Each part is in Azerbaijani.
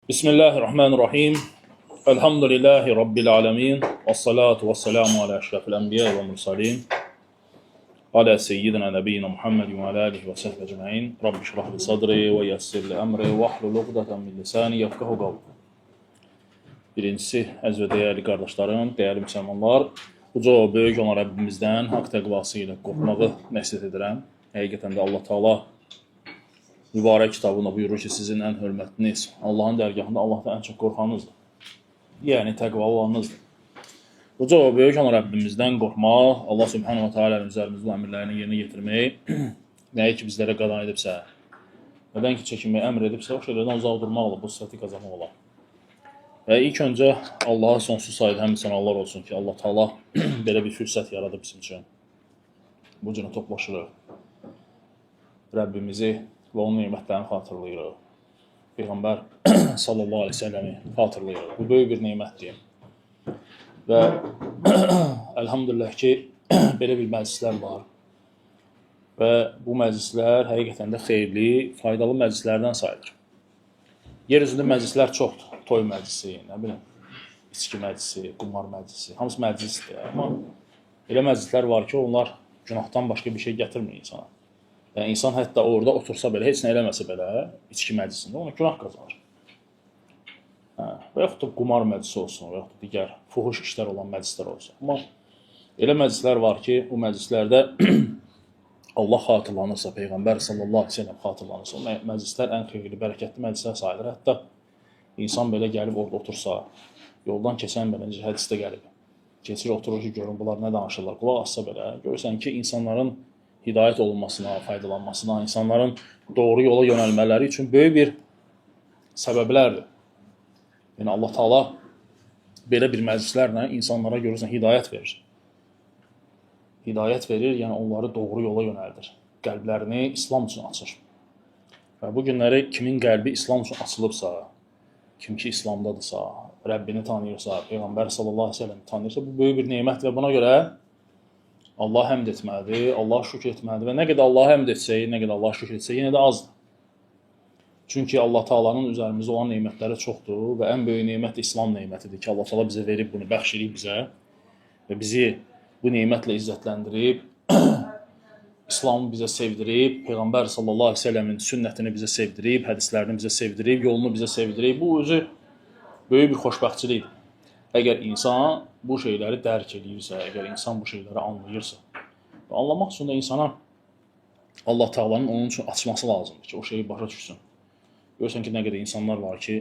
Bismillahirrahmanirrahim. Elhamdülillahi Rabbil alemin. Vessalatu vesselamu ala eşrefil enbiya ve mursalin. Ala seyyidina nebiyyina Muhammedin ve ala alihi ve sahbihi ecmaîn. Rabbi şrah li sadri ve yessir li emri ve hlul uqdeten min lisani yefqahu qawli. Birincisi, əziz və dəyərli qardaşlarım, dəyərli müsəlmanlar, uca o böyük olan Rəbbimizdən haqq təqvası ilə qorxmağı nəsihət edirəm. Həqiqətən də Allah Taala mübarək kitabında buyurur ki, sizin ən hörmətiniz Allahın dərgahında Allahdan ən çox qorxanızdır. Yəni, təqvalı olanınızdır. Uca o böyük olan Rəbbimizdən qorxmaq, Allah Subhanahu wa Ta'ala'nın üzərimizdə əmrlərini yerinə yetirmək, nəyi ki bizlərə qadan edibsə, nədən ki çəkinməyi əmr edibsə, o şeylərdən uzaq durmaqla bu sifəti qazanmaq olar. Və ilk öncə Allaha sonsuz sayıda həmd sənalar olsun ki, Allah Taala belə bir fürsət yaradıb bizim üçün. Bu cürə toplaşırıq. Rəbbimizi və onun nemətlərini xatırlayırıq. Peyğəmbər sallallahu aleyhi ve selləmi xatırlayırıq. Bu böyük bir nemətdir. Və əlhamdülillah ki, belə bir məclislər var. Və bu məclislər həqiqətən də xeyirli, faydalı məclislərdən sayılır. Yer üzündə məclislər çoxdur. Toy məclisi, nə bilim, içki məclisi, qumar məclisi, hamısı məclisdir. Amma elə məclislər var ki, onlar günahdan başqa bir şey gətirmir insana. Yəni, insan hətta orada otursa belə, heç nə eləməsə belə, içki məclisində ona günah qazanır. Və yaxud da qumar məclisi olsun, və yaxud da digər fuhuş işlər olan məclislər olsun. Amma elə məclislər var ki, o məclislərdə Allah xatırlanırsa, Peyğəmbər sallallahu aleyhi ve sellem xatırlanırsa, o məclislər ən xeyirli, bərəkətli məclislər sayılır. Hətta insan belə gəlib orada otursa, yoldan keçən belə, hədisdə gəlib, keçir, oturur ki, görün, bunlar nə danışırlar, qulaq assa belə, görürsən ki, insanların hidayət olunmasına, faydalanmasına, insanların doğru yola yönəlmələri üçün böyük bir səbəblərdir. Yəni, Allah Taala belə bir məclislərlə insanlara görürsən, hidayət verir. Hidayət verir, yəni onları doğru yola yönəldir. Qəlblərini İslam üçün açır. Və bu günləri kimin qəlbi İslam üçün açılıbsa, kim ki İslamdadırsa, Rəbbini tanıyırsa, Peyğəmbər sallallahu aleyhi ve sellem tanıyırsa, bu böyük bir nemət və buna görə Allah həmd etməlidir, Allah şükür etməlidir və nə qədər Allah həmd etsək, nə qədər Allah şükür etsək, yenə də azdır. Çünki Allah Taala'nın üzərimizdə olan nemətləri çoxdur və ən böyük nemət İslam nemətidir ki, Allah Taala bizə verib bunu, bəxş edib bizə və bizi bu nemətlə izzətləndirib, İslamı bizə sevdirib, Peyğəmbər sallallahu aleyhi ve sellemin sünnətini bizə sevdirib, hədislərini bizə sevdirib, yolunu bizə sevdirib. Bu özü böyük bir xoşbəxtçilikdir. Əgər insan bu şeyləri dərk edirsə, əgər insan bu şeyləri anlayırsa, və anlamaq üçün də insana Allah Taala'nın onun üçün açması lazımdır ki, o şeyi başa düşsün. Görürsən ki, nə qədər insanlar var ki,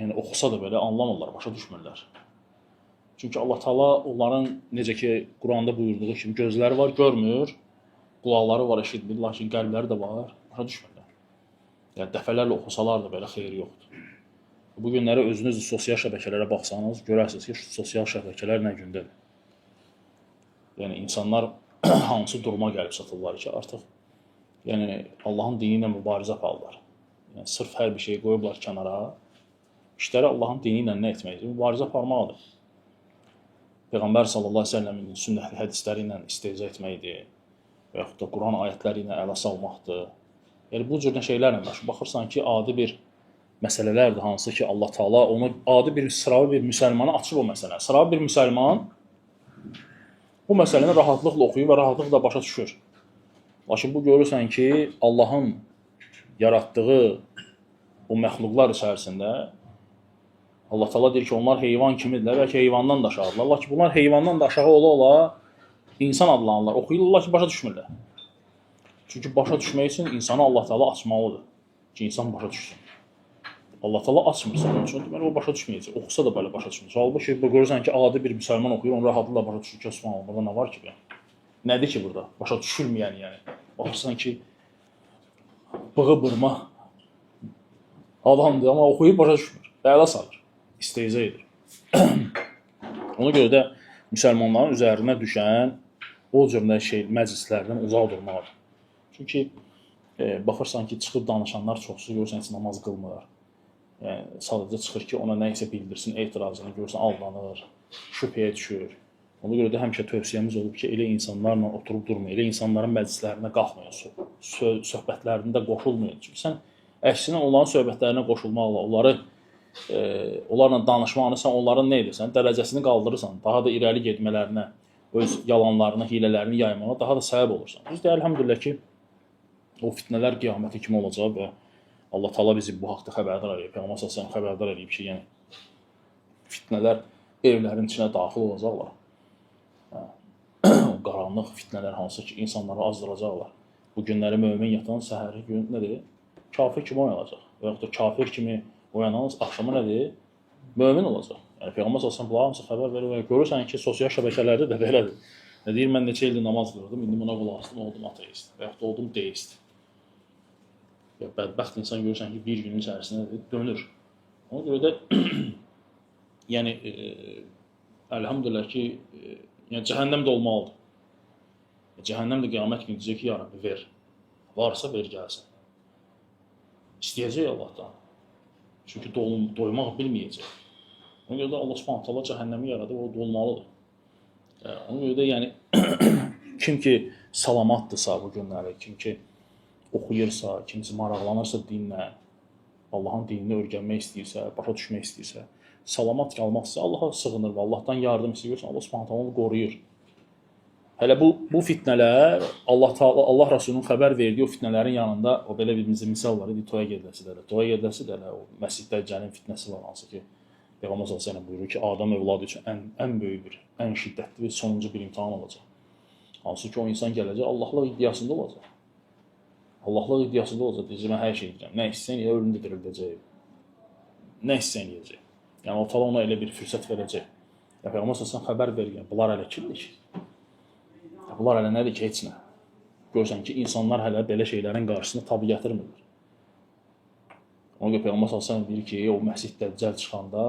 yəni oxusa da belə anlamırlar, başa düşmürlər. Çünki Allah Taala onların, necə ki, Quranda buyurduğu kimi, gözləri var, görmür, qulaqları var, eşitmir, lakin qəlbləri də var, başa düşmürlər. Yəni, dəfələrlə oxusalar da belə xeyri yoxdur. Bu günləri özünüz sosial şəbəkələrə baxsanız, görərsiniz ki, sosial şəbəkələr nə gündədir. Yəni, insanlar hansı duruma gəlib satırlar ki, artıq Allahın dini ilə mübarizə aparırlar. Yəni, sırf hər bir şeyi qoyublar kənara, işləri Allahın dini ilə nə etməkdir? Mübarizə aparmaqdır. Peyğəmbər sallallahu aleyhi ve sellemin sünnətli hədisləri ilə istehza etməkdir və yaxud da Quran ayətləri ilə ələ salmaqdır. Yəni, bu cür şeylərlə məşğul. Baxırsan ki, adi bir məsələlərdir, hansı ki, Allah Taala onu adi bir, sıravi bir müsəlmana açır o məsələ. Sıravi bir müsəlman bu məsələni rahatlıqla oxuyur və rahatlıqla başa düşür. Lakin bu görürsən ki, Allahın yaratdığı o məxluqlar içərisində Allah Taala deyir ki, onlar heyvan kimidirlər, bəlkə heyvandan da aşağıdırlar. Lakin bunlar heyvandan da aşağı ola-ola insan adlanırlar, oxuyurlar ki, başa düşmürlər. Çünki başa düşmək üçün insanı Allah Taala açmalıdır ki, insan başa düşsün. Allah Taala açmırsa onun üçün, deməli o başa düşməyəcək. Oxusa da belə başa düşmür. Halbuki görürsən ki, adi bir müsəlman oxuyur, onu rahatlıqla başa düşür ki, Osmanlı, burada nə var ki? Nədir ki burada? Başa düşülməyən yəni. Baxırsan ki, bığı-bırma adamdır, amma oxuyub başa düşmür. Dələ salır, istehza edir. Ona görə də müsəlmanların üzərinə düşən o cür məclislərdən uzaq durmalıdır. Çünki baxırsan ki, çıxıb danışanlar çoxsu, görürsən ki, namaz qılmır. Yəni, sadəcə çıxır ki, ona nə isə bildirsin, etirazını görürsən, aldanır, şübhəyə düşür. Ona görə də həmişə tövsiyəmiz olub ki, elə insanlarla oturub durmayın, elə insanların məclislərinə qalxmayın, söhbətlərində qoşulmayın. Çünki sən Əksinə onların söhbətlərinə qoşulmaqla, onlarla danışmaqla sən onların nə edirsən? Dərəcəsini qaldırırsan, daha da irəli getmələrinə, öz yalanlarını, hilələrini yaymağa daha da səbəb olursan. Biz də əlhamdülillah ki, o fitnələr qiyaməti kimi olacaq və Allah Taala bizi bu haqda xəbərdar edib. Peyğəmbər sallallahu xəbərdar edib ki, yəni fitnələr evlərin içinə daxil olacaqlar. O qaranlıq fitnələr hansı ki, insanları azdıracaqlar. Bu günləri mömin yatan səhəri gün nədir? Kafir kimi oyanacaq. Və yaxud da kafir kimi oyanan axşamı nədir? Mömin olacaq. Yəni Peyğəmbər sallallahu bunlar hamısı xəbər verir və görürsən ki, sosial şəbəkələrdə də belədir. Nə deyir, mən neçə ildir namaz qılırdım, indi buna qulaq asdım, oldum ateist və yaxud da oldum deist. Ya bədbəxt insan görürsən ki, bir günün içərisində dönür. Ona görə də yəni əlhamdülillah ki, yəni cəhənnəm də olmalıdır. Cəhənnəm də qiyamət günü deyəcək ki, ya Rabbi ver. Varsa ver gəlsin. İstəyəcək Allahdan. Çünki doymaq bilməyəcək. Ona görə də Allah Subhanahu taala cəhənnəmi yaradıb, o dolmalıdır. Ona görə də yəni kim ki salamatdırsa bu günləri, kim ki oxuyursa, kimisi maraqlanırsa dinlə, Allahın dinini öyrənmək istəyirsə, başa düşmək istəyirsə, salamat qalmaq istəyirsə, Allaha sığınır və Allahdan yardım istəyirsə, Allah Subhanahu taala onu qoruyur. Hələ bu fitnələr Allah Rəsulunun xəbər verdiyi o fitnələrin yanında o belə bir misal var idi, toya gedəsi də. Toya gedəsi də o Məsih Dəccalın fitnəsi var hansı ki Peyğəmbər sallallahu əleyhi buyurur ki, Adəm övladı üçün ən böyük bir, ən şiddətli və sonuncu bir imtahan olacaq. Hansı ki o insan gələcək Allahlıq iddiasında olacaq. Allahlıq iddiasında olacaq. Deyəcək mən hər şey edirəm. Nə istəyən elə ölümdə dirildəcək. Nə istəyən edəcək. Yəni o təala ona elə bir fürsət verəcək. Ya Peyğəmbər sallallahu xəbər verir. Bunlar hələ kimdir ki? Bunlar hələ nədir ki, heç nə. Görürsən ki, insanlar hələ belə şeylərin qarşısına tabi gətirmirlər. Ona görə Peyğəmbər sallallahu deyir ki, o Məsih Dəccal çıxanda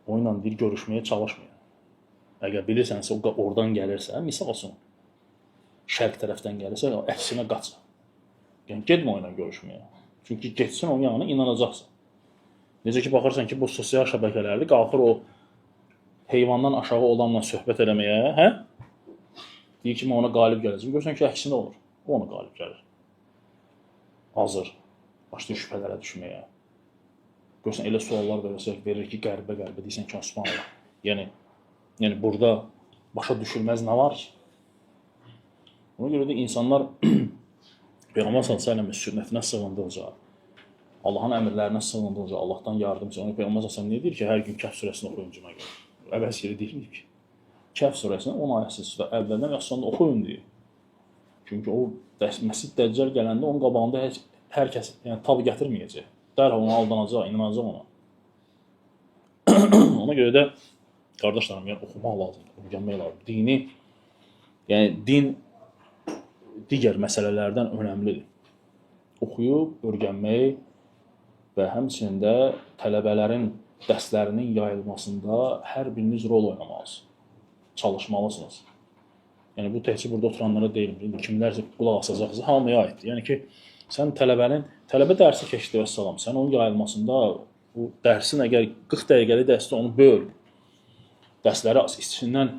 o ilə bir görüşməyə çalışmayın. Əgər bilirsənsə, o oradan gəlirsə, misal olsun, şərq tərəfdən gəlirsə, əksinə qaçın. Yəni, gedmə o ilə görüşməyə. Çünki getsin onun yanına inanacaqsan. Necə ki, baxırsan ki, bu sosial şəbəkələrdə qalxır o heyvandan aşağı olanla söhbət eləməyə, hə? Deyir ki, mən ona qalib gələcəm. Görürsən ki, əksinə olur. O ona qalib gəlir. Hazır. Başlayır şübhələrə düşməyə. Görürsən, elə suallar verir ki, qəribə, deyirsən ki, Subhanallah. Yəni, burada başa düşülməz nə var ki? Ona görə də insanlar Peyğəmbər sallallahu sünnətinə sığındıqca, Allahın əmrlərinə sığındıqca, Allahdan yardımcı. Ona Peyğəmbər sallallahu deyir ki, hər gün Kəhf surəsini oxuyun cümə görə. Əvvəl yeri deyir ki, Kəhf surəsini 10 ayəsiz əvvəldən və sonunda oxuyun deyir. Çünki o Məsih Dəccal gələndə onun qabağında hər kəs tabi gətirməyəcək. Dərhal ona aldanacaq, inanacaq ona. Ona görə də qardaşlarım, yəni oxumaq lazımdır, öyrənmək lazımdır. Dini, yəni din digər məsələlərdən önəmlidir. Oxuyub, öyrənmək və həmçinin də tələbələrin dərslərinin yayılmasında hər biriniz rol oynamalısınız. Çalışmalısınız. Yəni bu təkcə burada oturanlara deyilmir. Kimlərsə qulaq asacaqsa hamıya aiddir. Yəni ki, sən tələbə dərsi keçdi və salam, sən onun yayılmasında bu dərsin əgər 40 dəqiqəlik dərsdə onu böl. Dərsləri içindən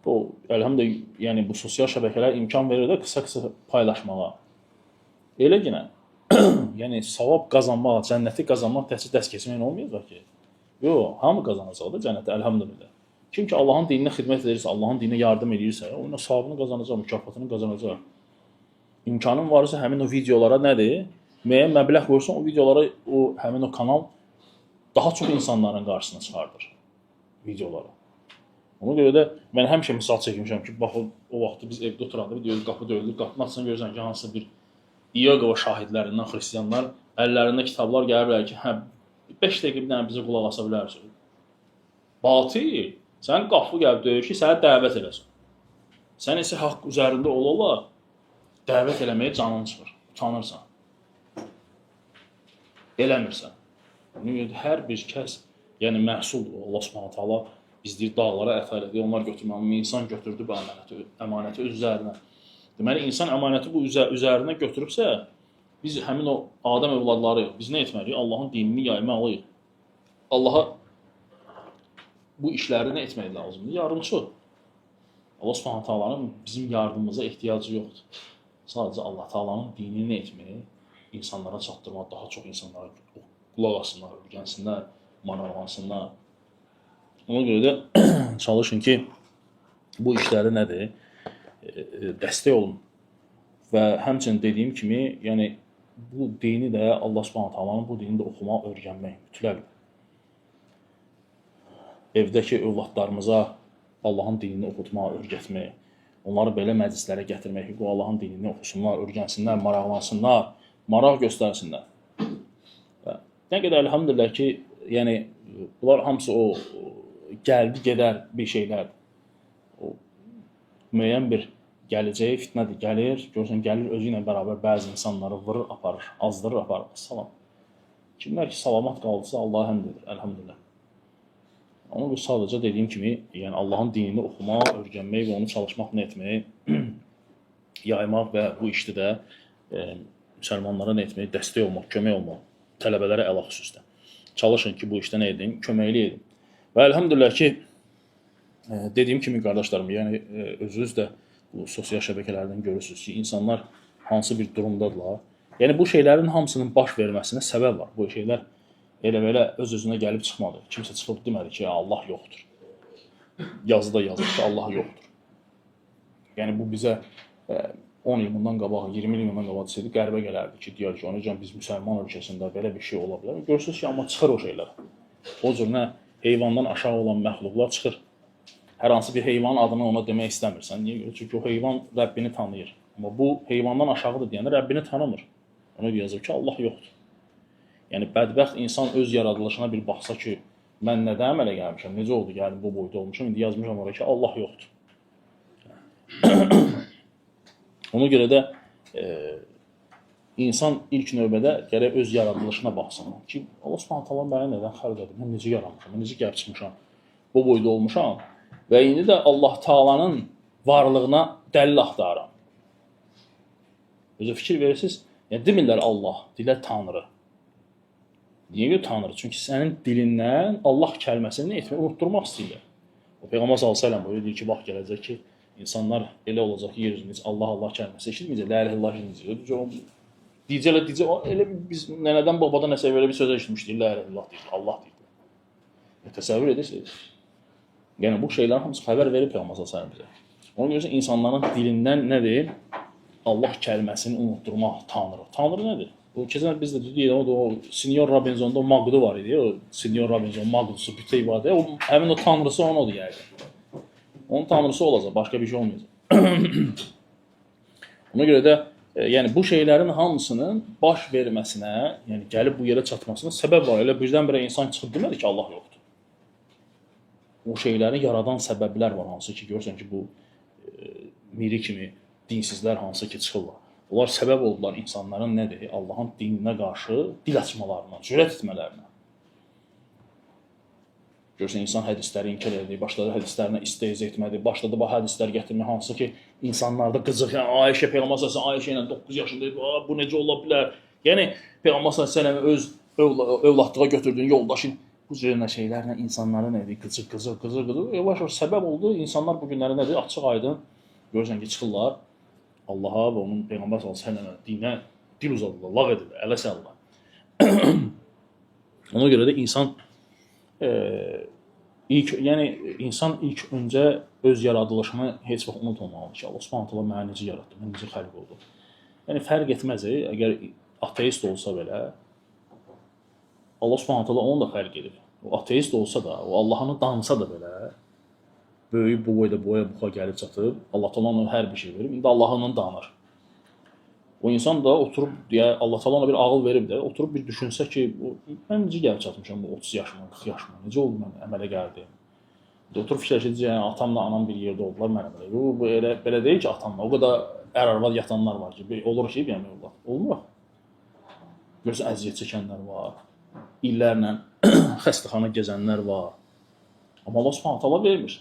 əlhamdülillah, yəni bu sosial şəbəkələr imkan verir də qısa-qısa paylaşmağa. Elə yenə, yəni savab qazanmaq, cənnəti qazanmaq təkcə dərs keçmək olmayacaq ki. Yox, hamı qazanacaq da cənnəti əlhamdülillah. Kim ki Allahın dininə xidmət edirsə, Allahın dininə yardım edirsə, onun savabını qazanacaq, mükafatını qazanacaq. İmkanın varsa həmin o videolara nədir? Müəyyən məbləğ qoyursan, o videolara, həmin o kanal daha çox insanların qarşısına çıxardır videoları. Ona görə də mən həmişə misal çəkmişəm ki, bax o vaxtı biz evdə oturanda deyirik, qapı döyülür, qapının açısını görürsən ki, hansısa bir İyaqova şahidlərindən xristianlar əllərində kitablar gəlirlər ki, 5 dəqiqə bir dənə bizə qulaq asa bilərsiniz. Batil, sən qapı gəlib döyür ki, sənə dəvət eləsin. Sən isə haqq üzərində ola dəvət eləməyə canın çıxır, utanırsan. Eləmirsən. Hər bir kəs, yəni məhsuldur. Allah Subhanahu taala biz deyir dağlara əfəl edir, onlar götürməli. İnsan götürdü bu əmanəti öz üzərinə. Deməli, insan əmanəti bu üzərinə götürübsə, biz həmin o Adəm övladları, biz nə etməliyik? Allahın dinini yaymalıyıq. Allaha bu işləri nə etmək lazımdır? Yardımçı. Allah Subhanahu taalanın bizim yardımımıza ehtiyacı yoxdur. Sadəcə Allah taalanın dinini etmək, insanlara çatdırmaq, daha çox insanlara qulaq asınlar, öyrənsinlər, maraqlansınlar. Ona görə də çalışın ki, bu işləri nədir? Dəstək olun. Və həmçinin dediyim kimi, yəni bu dini də Allah Subhanahu taalanın bu dini də oxumaq, öyrənmək mütləqdir. Evdəki övladlarımıza Allahın dinini oxutmaq, öyrətmək, onları belə məclislərə gətirmək ki, Allahın dinini oxusunlar, öyrənsinlər, maraqlansınlar, maraq göstərsinlər. Və nə qədər elhamdülillah ki, yəni bunlar hamısı o gəldi gedər bir şeylər. O müəyyən bir gələcəyi fitnədir, gəlir, görürsən gəlir özü ilə bərabər bəzi insanları vurur, aparır, azdırır, aparır. Salam. Kimlər ki salamat qaldısa Allaha həmd edir, elhamdülillah. Amma bu sadəcə dediyim kimi, yəni Allahın dinini oxumaq, öyrənmək və onu çalışmaq, nə etmək, yaymaq və bu işdə də müsəlmanlara nə etmək, dəstək olmaq, kömək olmaq, tələbələrə əlxüsusda. Çalışın ki, bu işdə nə edin, köməkli edin. Və elhamdülillah ki, dediyim kimi qardaşlarım, yəni özünüz də bu sosial şəbəkələrdən görürsünüz ki, insanlar hansı bir durumdadırlar. Yəni bu şeylərin hamısının baş verməsinə səbəb var. Bu şeylər elə-belə öz-özünə gəlib çıxmadı. Kimsə çıxıb demədi ki, Allah yoxdur. Yazıda yazır ki, Allah yoxdur. Yəni bu bizə 10 il bundan qabaq, 20 il bundan qabaq desəydi, qəribə gələrdi ki, deyər ki, onca biz müsəlman ölkəsində belə bir şey ola bilər. Görürsünüz ki, amma çıxır o şeylər. O cür nə heyvandan aşağı olan məxluqlar çıxır. Hər hansı bir heyvanın adını ona demək istəmirsən. Niyə görə? Çünki o heyvan Rəbbini tanıyır. Amma bu heyvandan aşağıdır deyəndə Rəbbini tanımır. Ona görə yazır ki, Allah yoxdur. Yəni bədbəxt insan öz yaradılışına bir baxsa ki, mən nədə əmələ gəlmişəm, necə oldu, yəni bu boyda olmuşam, indi yazmışam oraya ki, Allah yoxdur. Ona görə də insan ilk növbədə gərək öz yaradılışına baxsın ki, Allah Subhanahu taala məni nədən xəlq edib, mən necə yaranmışam, mən necə gəlib çıxmışam, bu boyda olmuşam və indi də Allah Taalanın varlığına dəlil axtarıram. Özə fikir verirsiniz, yəni demirlər Allah, dilə Tanrı. Niyə görə Tanrı? Çünki sənin dilindən Allah kəlməsini etmək, unutturmaq istəyirlər. O Peyğəmbər sallallahu əleyhi deyir ki, vaxt gələcək ki, insanlar elə olacaq ki, yer üzündə Allah kəlməsi eşitməyəcək, la ilahe illallah deyəcək. Deyəcək, elə biz nənədən babadan nəsə belə bir söz eşitmişdik, la ilahe illallah deyir, Allah deyir. Təsəvvür edirsiniz? Yəni bu şeylər hamısı xəbər verir Peyğəmbər sallallahu əleyhi bizə. Ona görə insanların dilindən nədir? Allah kəlməsini unutturmaq, Tanrı. Tanrı nədir? O keçən biz də dedik, o Sinyor Robinsonda o Maqdu var idi, o Sinyor Robinson Maqdusu bütə ibadə, o həmin o tanrısı onun odur yəni. Onun tanrısı olacaq, başqa bir şey olmayacaq. Ona görə də yəni bu şeylərin hamısının baş verməsinə, yəni gəlib bu yerə çatmasına səbəb var. Elə birdən-birə insan çıxıb demədi ki, Allah yoxdur. O şeyləri yaradan səbəblər var, hansı ki, görürsən ki, bu miri kimi dinsizlər hansı ki, çıxırlar. Onlar səbəb oldular insanların nədir? Allahın dininə qarşı dil açmalarına, cürət etmələrinə. Görürsən, insan hədisləri inkar edir, başladı hədislərinə istehza etmədi, başladı bu hədislər gətirmək, hansı ki, insanlarda qızıq, yəni Ayşə, Peyğəmbər sallallahu Ayşə ilə 9 yaşında idi, bu necə ola bilər? Yəni, Peyğəmbər sallallahu öz övladlığa götürdüyün yoldaşın bu cür şeylərlə insanları nədir? Qızıq. Yavaş-yavaş səbəb oldu, insanlar bu günləri nədir? Açıq aydın, görürsən ki, çıxırlar. Allaha və onun Peyğəmbər sallallahu dinə dil uzadırlar, lağ edirlər, ələ salırlar. Ona görə də insan ilk öncə öz yaradılışını heç vaxt unutmamalıdır ki, Allah Subhanahu taala məni necə yaratdı, mən necə xəlq oldum. Yəni fərq etməz, əgər ateist olsa belə, Allah Subhanahu taala onu da xəlq edib. O ateist olsa da, o Allah'ını dansa da belə, böyük bu boyda buxa gəlib çatıb, Allah Taala ona hər bir şey verib, indi Allah'ını danır. O insan da oturub, deyə Allah Taala ona bir ağıl verib də, oturub bir düşünsə ki, mən necə gəlib çatmışam bu 30 yaşıma, 40 yaşıma, necə oldu mən əmələ gəldim? Oturub fikirləşəcək, yəni atamla anam bir yerdə oldular, mən əmələ. Bu belə deyil ki, atamla, o qədər ər-arvad yatanlar var ki, olur ki, yəni övlad. Olmur. Görürsən, əziyyət çəkənlər var, illərlə xəstəxana gəzənlər var. Amma Allah Subhanahu taala vermir.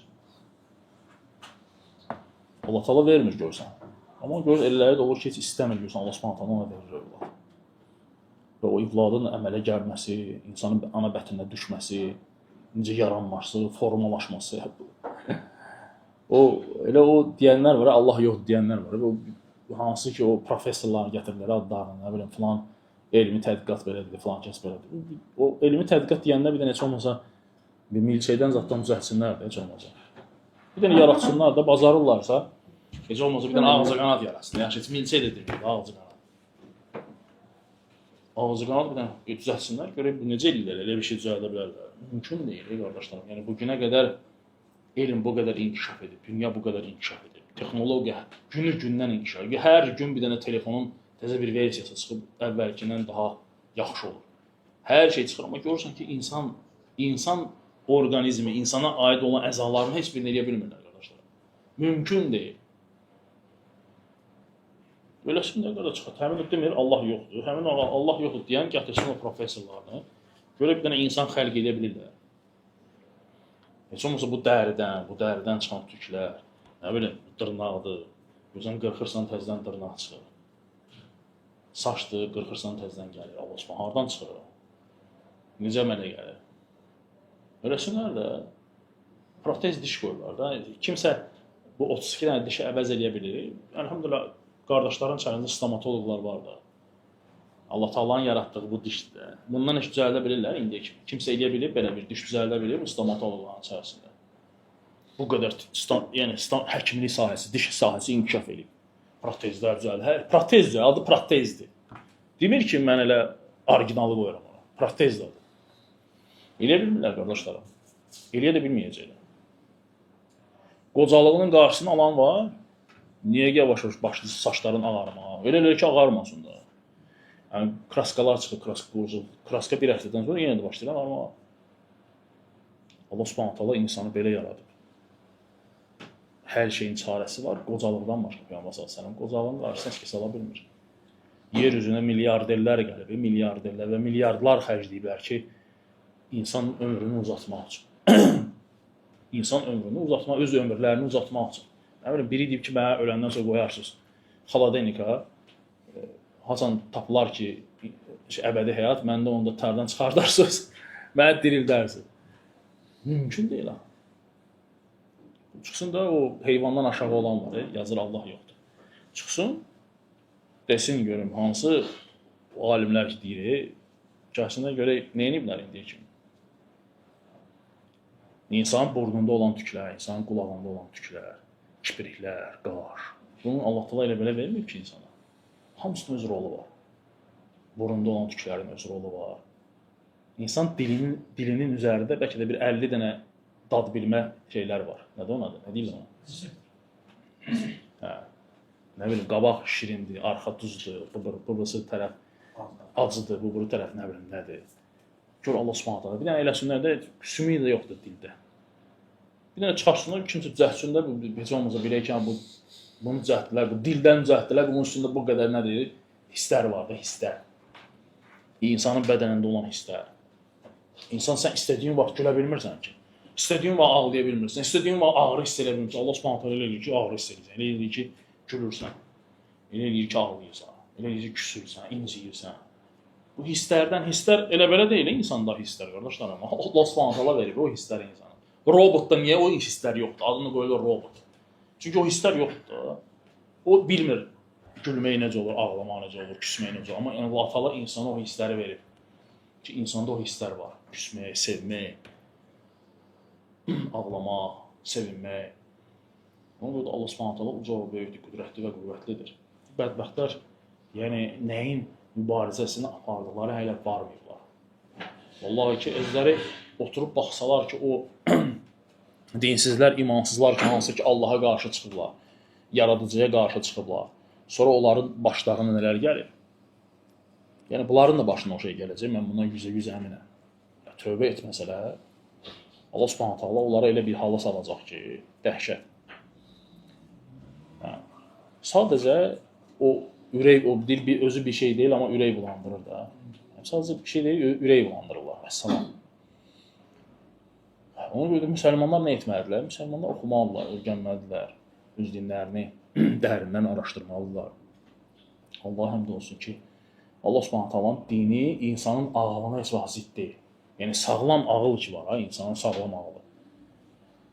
Allah Taala vermir görsən. Amma gör elələri də olur ki, heç istəmir görsən, Allah Subhanahu taala ona verir övlad. Və o övladın əmələ gəlməsi, insanın ana bətninə düşməsi, necə yaranması, formalaşması. Elə o deyənlər var, Allah yox deyənlər var. O hansı ki, o professorlar gətirirlər adlarını, nə bilim filan elmi tədqiqat belədir, filan kəs belədir. O elmi tədqiqat deyəndə bir də heç olmasa bir milçəkdən zaddan düzəltsinlər də, heç olmasa. Bir dənə yaratsınlar da, bacarırlarsa, heç olmasa bir dənə ağzı qanad yaratsın. Yaxşı, heç milçək də deyil, ağzı qanad. Ağzı qanad bir dənə düzəltsinlər, görək bu necə eləyirlər, elə bir şey düzəldə bilərlər. Mümkün deyil, qardaşlarım. Yəni, bu günə qədər elm bu qədər inkişaf edib, dünya bu qədər inkişaf edib, texnologiya günü-gündən inkişaf edib. Hər gün bir dənə telefonun təzə bir versiyası çıxıb, əvvəlkindən daha yaxşı olur. Hər şey çıxır, amma görürsən ki, insan orqanizmi, insana aid olan əzalarını heç birini eləyə bilmirlər, qardaşlar. Mümkün deyil. Beləsin nə qədər çıxır. Həmin demir, Allah yoxdur. Həmin Allah yoxdur deyən gətirsin o professorlarını. Görə bir dənə insan xəlq edə bilirlər. Heç olmasa bu dəridən çıxan tüklər, nə bilim, dırnaqdır. Gözən qırxırsan təzdən dırnaq çıxır. Saçdır, qırxırsan təzdən gəlir. Allah subhanə, hardan çıxır? Necə əmələ gəlir? Eləsinlər də, protez diş qoyurlar da. Kimsə bu 32 dənə dişi əvəz edə bilir. Elhamdülillah, qardaşların içərisində stomatoloqlar var da. Allah Taala'nın yaratdığı bu dişdir. Bundan heç düzəldə bilirlər indi kimi. Kimsə eləyə bilir, belə bir diş düzəldə bilir bu stomatoloqların içərisində. Bu qədər, yəni həkimlik sahəsi, diş sahəsi inkişaf edib. Protezlər düzəldir. Protezdir, adı protezdir. Demir ki, mən elə originalı qoyuram ona. Protezdir. Eləyə bilmirlər, qardaşlarım. Eləyə də bilməyəcəklər. Qocalığının qarşısını alan var. Niyə yavaş-yavaş başlayır saçların ağarmağa? Elə ki, ağarmasın da. Yəni, kraskalar çıxır, kraska bir həftədən sonra yenə də başlayır ağarmağa. Allah subhanə taala insanı belə yaradıb. Hər şeyin çarəsi var, qocalıqdan başqa Peyğəmbər s.ə.v. Qocalığın qarşısına heç kəs ala bilmir. Yer üzünə milyarderlər gəlib, milyarderlər və milyardlar xərcləyiblər ki, insan ömrünü uzatmaq üçün. İnsan ömrünü uzatmaq, öz ömürlərini uzatmaq üçün. Nə bilim, biri deyib ki, mənə öləndən sonra qoyarsınız xaladenika, haçan tapılar ki, əbədi həyat, məndə onda tərdən çıxardarsınız, mənə dirildərsiniz. Mümkün deyil ha. Çıxsın da o heyvandan aşağı olan var, yazır Allah yoxdur. Çıxsın, desin görüm, hansı alimlər ki deyir, gəlsinə görə neyiniblər indiyə kimi? İnsanın burnunda olan tüklər, insanın qulağında olan tüklər, kipiriklər, qaş. Bunu Allah Taala elə belə vermir ki insana. Hamısının öz rolu var. Burunda olan tüklərin öz rolu var. İnsan dilinin üzərində bəlkə də bir 50 dənə dad bilmə şeylər var. Nədir onun adı? Nə deyirlər ona? Hə. Nə bilim, qabaq şirindir, arxa duzdur, burası tərəf acıdır, bu tərəf nə bilim nədir. Gör Allah Subhanahu taala. Bir dənə eləsinlər də sümük də yoxdur dildə. Bir dənə çıxarsınlar, kimsə düzəltsin də, heç olmasa bilək ki, bunu düzəltdilər, bu dildən düzəltdilər, bunun üstündə bu qədər nədir? Hisslər var da, hisslər. İnsanın bədənində olan hisslər. İnsan sən istədiyin vaxt gülə bilmirsən ki. İstədiyin vaxt ağlaya bilmirsən, istədiyin vaxt ağrı hiss edə bilmirsən. Allah Subhanahu taala elə eləyir ki, ağrı hiss edirsən, elə eləyir ki, gülürsən, elə eləyir ki, ağlayırsan, elə eləyir ki, küsürsən, inciyirsən. Bu hisslər elə belə deyil, insanda hisslər, qardaşlar, amma Allah Subhanahu taala verib o hissləri insana. Robotda niyə o hisslər yoxdur? Adını qoyulur robot. Çünki o hisslər yoxdur. O bilmir gülmək necə olur, ağlamaq necə olur, küsmək necə olur. Amma Allah Taala insana o hissləri verib. Ki insanda o hisslər var. Küsmək, sevmək, ağlamaq, sevinmək. Ona görə də Allah Subhanahu taala uca və böyükdür, qüdrətli və qüvvətlidir. Bədbəxtlər, yəni nəyin mübarizəsini apardıqları hələ varmayıblar. Vallahi ki, özləri oturub baxsalar ki, o dinsizlər, imansızlar ki, hansı ki, Allaha qarşı çıxıblar, yaradıcıya qarşı çıxıblar, sonra onların başlarına nələr gəlir? Yəni, bunların da başına o şey gələcək, mən bundan 100% əminəm. Tövbə etməsələr, Allah Subhanahu taala onlara elə bir hala salacaq ki, dəhşət. Sadəcə, o ürək, o dil özü bir şey deyil, amma ürək bulandırır da. Sadəcə bir şey deyil, ürək bulandırırlar, vəssalam. Ona görə də müsəlmanlar nə etməlidirlər? Müsəlmanlar oxumalıdırlar, öyrənməlidirlər, öz dinlərini dərindən araşdırmalıdırlar. Allah həmd olsun ki, Allah Subhanahu taalanın dini insanın ağlına heç vaxt zidd deyil. Yəni sağlam ağıl ki var, insanın sağlam ağılı.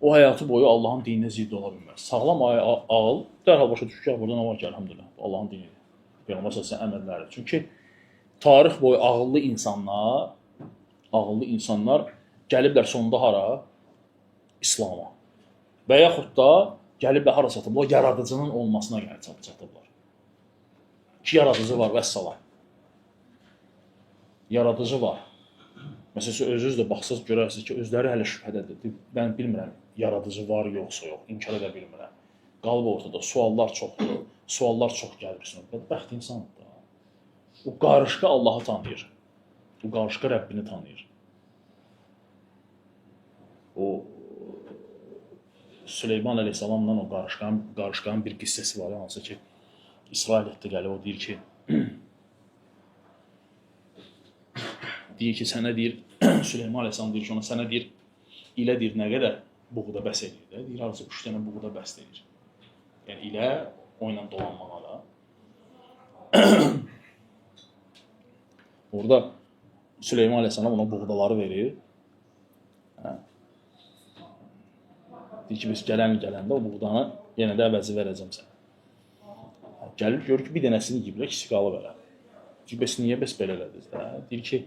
O həyatı boyu Allahın dininə zidd ola bilməz. Sağlam ağıl dərhal başa düşür ki, burada nə var ki, elhamdülillah, Allahın dinidir. Peyğəmbər sallallahu əleyhi və səlləm əmrləri. Çünki tarix boyu ağıllı insanlar gəliblər sonunda hara? İslama. Və yaxud da gəliblər hara çatıblar? Yaradıcının olmasına gəlib çatıblar. Ki, yaradıcı var, vəssalam. Yaradıcı var. Məsələn, özünüz də baxsınız, görərsiniz ki, özləri hələ şübhədədir. Mən bilmirəm, yaradıcı var, yoxsa yox, inkar edə bilmirəm. Qalıb ortada, suallar çoxdur, suallar çox gəlirsin. Bədbəxt insandır da. O qarışqa Allahı tanıyır. O qarışqa Rəbbini tanıyır. O Süleyman əleyhissalamla o qarışqanın bir qissəsi var, hansı ki, İsrailətdə gəlib, o deyir ki, sənə deyir, Süleyman əleyhissalam deyir ki, ona sənə deyir, ilə deyir, nə qədər buğda bəs edir də, deyir, arası 3 dənə buğda bəs edir. Yəni, ilə oyla dolanmağa da. Orada Süleyman əleyhissalam ona buğdaları verir. Deyir ki, biz gələndə o buğdanı yenə də əvəzi verəcəm sənə. Gəlib, görür ki, bir dənəsini yiyiblər, ikisi qalıb elə. Deyir, bəs niyə bəs belə elədiniz də? Deyir ki,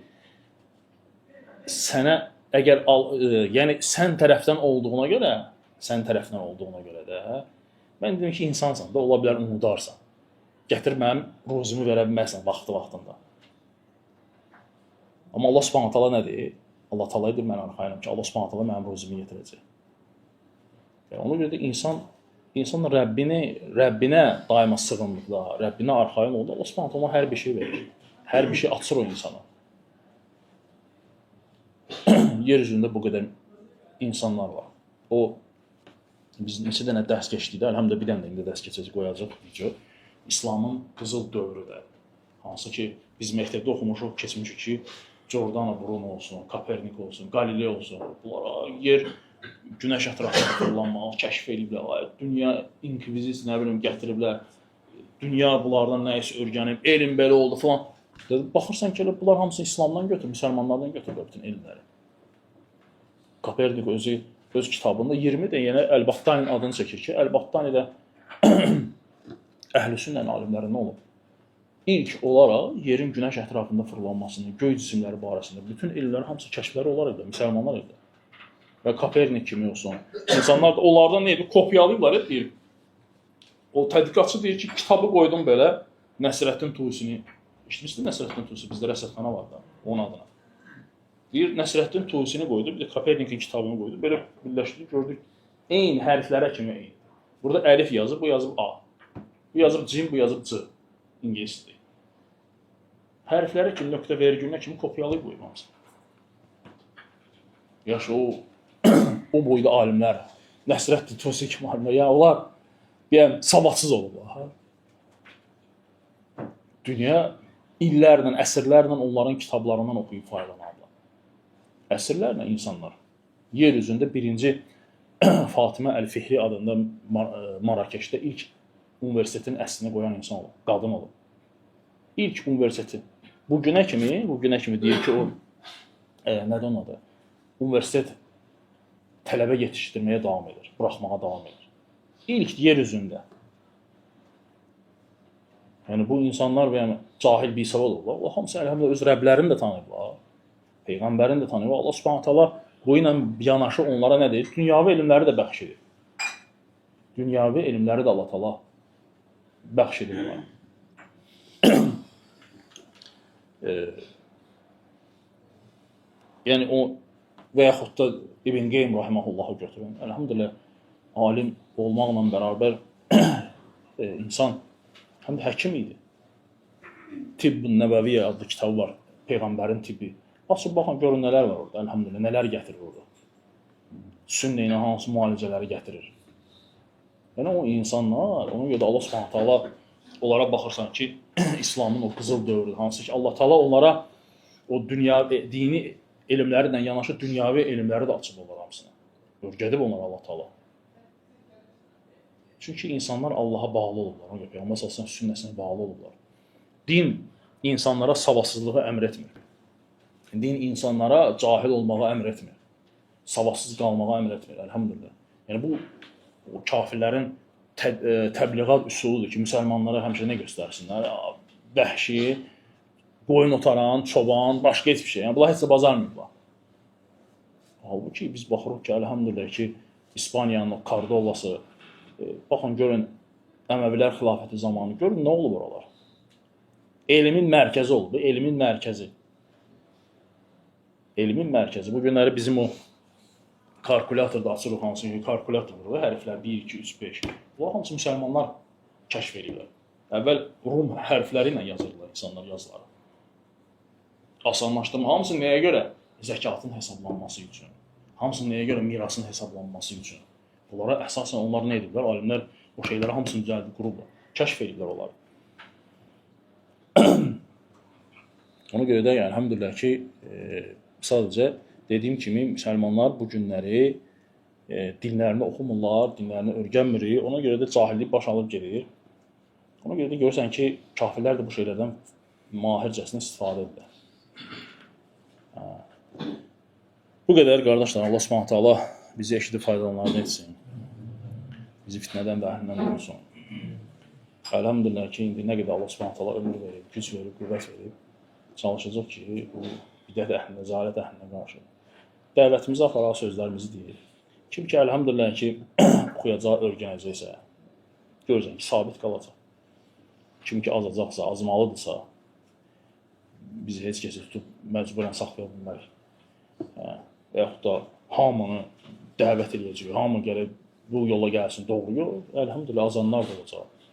sənə əgər, yəni sən tərəfdən olduğuna görə də, mən dedim ki, insansan da, ola bilər unudarsan. Gətir mənim ruzimi verə bilməzsən vaxtında. Amma Allah Subhanahu taala nədir? Allah taala edir mən arxayınam ki, Allah Subhanahu taala mənim ruzimi yetirəcək. Yəni, ona görə də insan Rəbbinə daima sığınlıqda, Rəbbinə arxayın oldu. Allah Subhanahu taala hər bir şey verir. Hər bir şey açır o insana. Yer üzündə bu qədər insanlar var. Biz neçə dənə dərs keçdikdə, əlhamdülillah bir dənə də indi dərs keçəcək, qoyacaq video. İslamın qızıl dövrüdə, hansı ki, biz məktəbdə oxumuşuq, keçmişik ki, Giordano Bruno olsun, Kopernik olsun, Galileo olsun, bunlara yer, günəş ətrafında fırlanmaq, kəşf ediblər, dünya inkvizisiya, nə bilim, gətiriblər, dünya bunlardan nəyisə örgənib, elm belə oldu falan. Baxırsan ki, bunlar hamısını İslamdan götürür, müsəlmanlardan götürürlər bütün elmləri. Kopernik öz kitabında 20 də yenə Əl-Battani'nin adını çəkir ki, Əl-Battani'də Əhl-i-Sünnənin alimlərindən olub. İlk olaraq yerin günəş ətrafında fırlanmasını, göy cisimləri barəsində bütün elmlərin hamısı kəşfləri onlar idi, müsəlmanlar idi. Və Kopernik kimi olsun. İnsanlar da onlardan neydi? Kopyalayıblar, deyir. O tədqiqatçı deyir ki, kitabı qoydum belə, Nəsrəddin Tusini, işitmişdir Nəsrəddin Tusi, bizdə rəsədxana var da, onun adına. Deyir, Nəsrəddin Tusini qoydu, bir də Kopernikin kitabını qoydu, belə birləşdirdik, gördük, eyni hərflərə kimi eyni. Burada əlif yazıb, bu yazıb A. Bu yazıb cim, bu yazıb C. İngilisdir. Hərflərə kimi, nöqtə vergülünə kimi kopyalayıb qoyub hamısı. Yaşı o boyda alimlər, Nəsrəddin Tusi kimi alimlər, yəni onlar savadsız olublar. Dünya illərlə, əsrlərlə onların kitablarından oxuyub faydalanırlar. Əsrlərlə insanlar. Yer üzündə birinci Fatimə Əl-Fihri adında Marakeşdə ilk universitetin əslini qoyan insan olub, qadın olub. İlk universiteti. Bu günə kimi deyir ki, o, nədir onun adı? Universitet tələbə yetişdirməyə davam edir, buraxmağa davam edir. İlk yer üzündə. Yəni, bu insanlar cahil bir səbəb olurlar. O, hamısı əlhamdülillah öz Rəblərini də tanıyırlar, Peyğəmbərini də tanıyırlar. Allah Subhanahu taala bu ilə yanaşı onlara nə deyir? Dünyavi elmləri də bəxş edir. Dünyavi elmləri də Allah taala bəxş edir onlara. Yəni, o və yaxud da İbn Qeym rahiməhullahı götürün. Əlhamdülillah, alim olmaqla bərabər insan həm də həkim idi. Tibb-ı Nəbəviyyə adlı kitabı var, Peyğəmbərin tibbi. Açıb baxın, görün nələr var orada, əlhamdülillah, nələr gətirir orada. Sünnə ilə hansı müalicələri gətirir. Yəni, o insanlar, ona görə də Allah Subhanahu taala onlara baxırsan ki, İslamın o qızıl dövrü, hansı ki, Allah taala onlara o dini elmlərlə yanaşı dünyavi elmləri də açıb onlar hamısına. Örgədib onlara Allah taala. Çünki insanlar Allaha bağlı olurlar, ona görə Peyğəmbər sallallahu sünnəsinə bağlı olurlar. Din insanlara savadsızlığı əmr etmir. Din insanlara cahil olmağa əmr etmir. Savadsız qalmağa əmr etmir, əlhamdülillah. Yəni, bu kafirlərin təbliğat üsuludur ki, müsəlmanlara həmişə nə göstərsinlər? Vəhşi, qoyun otaran, çoban, başqa heç bir şey. Yəni bunlar heç də bacarmırlar. Halbuki biz baxırıq ki, əlhamdülillah ki, İspaniyanın o Kordovası, baxın görün Əməvilər xilafəti zamanı görün nə olub oralar. Elmin mərkəzi oldu, elmin mərkəzi. Elmin mərkəzi. Bu günləri bizim o kalkulyatorda açırıq hansı ki, kalkulyatorda hərflər 1, 2, 3, 5. Bunlar hamısı müsəlmanlar kəşf edirlər. Əvvəl Rum hərfləri ilə yazırlar insanlar yazıları. Asanlaşdırma. Hamısı nəyə görə? Zəkatın hesablanması üçün. Hamısı nəyə görə? Mirasın hesablanması üçün. Bunlara əsasən onlar nə edirlər? Alimlər bu şeyləri hamısını düzəldib qurublar. Kəşf edirlər onları. Ona görə də yəni əlhamdülillah ki, sadəcə dediyim kimi müsəlmanlar bu günləri dinlərini oxumurlar, dinlərini öyrənmirik. Ona görə də cahillik baş alıb gedir. Ona görə də görürsən ki, kafirlər də bu şeylərdən mahircəsinə istifadə edirlər. Bu qədər qardaşlar, Allah Subhanahu taala bizi eşidib faydalananlardan etsin. Bizi fitnədən və əhlindən qorusun. Əlhamdülillah ki, indi nə qədər Allah Subhanahu taala ömür verib, güc verib, qüvvət verib, çalışacaq ki, bu bidət əhlinə, zalət əhlinə qarşı dəvətimizi aparaq, sözlərimizi deyir. Kim ki, əlhamdülillah ki, oxuyacaq, öyrənəcəksə, görəcək ki, sabit qalacaq. Kim ki, azacaqsa, azmalıdırsa, bizi heç kəsi tutub məcburən saxlaya bilmərik. Və yaxud da hamını dəvət edəcək, hamı gəlib bu yola gəlsin, doğru yol, əlhamdülillah azanlar da olacaq.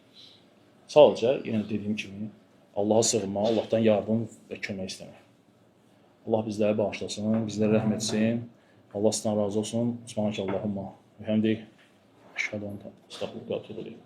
Sadəcə, yəni dediyim kimi, Allaha sığınmaq, Allahdan yardım və kömək istəmək. Allah bizləri bağışlasın, bizlərə rəhm etsin. Allah sizdən razı olsun. Subhanəkəllahumma və həmdik. Əşhədu ən la ilahə illə entə, əstəğfiruka və etûbü ileyk.